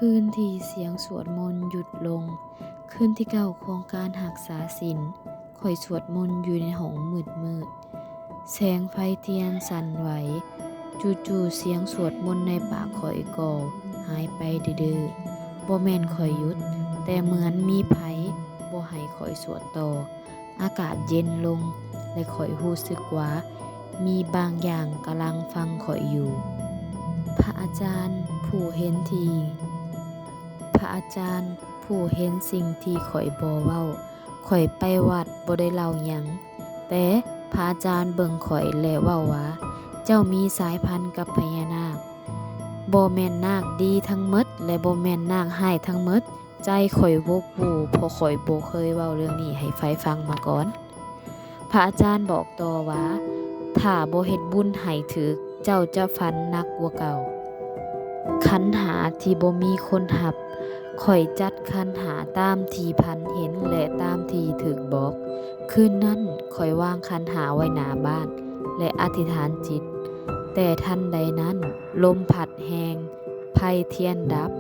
คืนที่เสียงสวดมนต์หยุดลงคืนที่เก้าของการรักษาศีลข้อยสวดมนต์อยู่ในห้องมืดแสงไฟเทียนสั่นไหวจู่ๆเสียงสวดมนต์ในปากข้อยก็หายไปดื้อๆบ่แม่นข้อยหยุดแต่เหมือนมีไผบ่ให้ข้อยสวดต่ออากาศเย็นลงและข้อยรู้สึกว่ามีบางอย่างกำลังฟังข้อยอยู่พระอาจารย์ผู้เห็นสิ่งที่ข้อยบ่เว้าข้อยไปวัดบ่ได้เล่าหยังแต่พระอาจารย์เบิ่งข้อยและเว้าว่าเจ้ามีสายพันธุ์กับพญานาคบ่แม่นนาคดีทั้งหมดและบ่แม่นนาคร้ายทั้งหมดใจข้อยบ่ฮู้เพราะข้อยบ่เคยเว้าเรื่องนี้ให้ไผฟังมาก่อนพระอาจารย์บอกต่อว่าถ้าบ่เฮ็ดบุญให้ถึกเจ้าจะฝันหนักกว่าเก่าขันหาที่บ่มีคนรับข้อยจัดขันหาตามที่พันเห็นและตามที่ถึกบอกคืนนั้นข้อยวางขันหาไว้หน้าบ้านและอธิษฐานจิตแต่ทันใดนั้นลมพัดแรงไฟเทียนดับ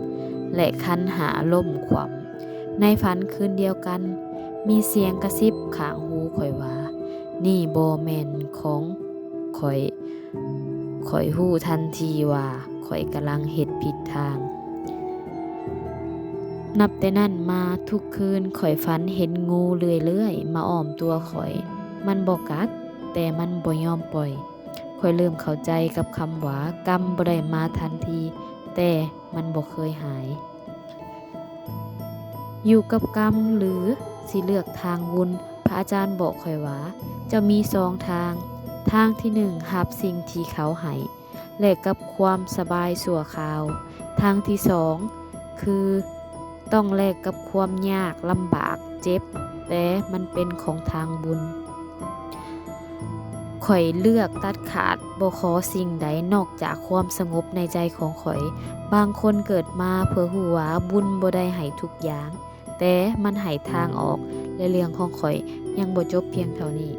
และขันหาล่มขวำในฝันคืนเดียวกันมีเสียงกระซิบข้างหูข้อยว่านี่บ่แม่นของข้อยฮู้ทันทีว่าข้อยกำลังเฮ็ดผิดทางนับแต่นั้นมาทุกคืนข้อยฝันเห็นงูเลื่อยๆมาอ้อมตัวข้อยมันบ่กัดแต่มันบ่ยอมปล่อยข้อยเริ่มเข้าใจกับคำว่ากรรมบ่ได้มาทันทีแต่มันบ่เคยหายอยู่กับกรรมหรือสิเลือกทางบุญพระอาจารย์บอกข้อยว่าจะมี2ทางที่1รับสิ่งที่เขาให้แลกกับความสบายชั่วคราวทางที่2คือต้องแลกกับความยากลำบากเจ็บแต่มันเป็นของทางบุญข้อยเลือกตัดขาดบ่ขอสิ่งใดนอกจากความสงบในใจของข้อยบางคนเกิดมาเพื่อรู้ว่าบุญบ่ได้ให้ทุกอย่างแต่มันให้ทางออกและเรื่องของข้อยยังบ่จบเพียงเท่านี้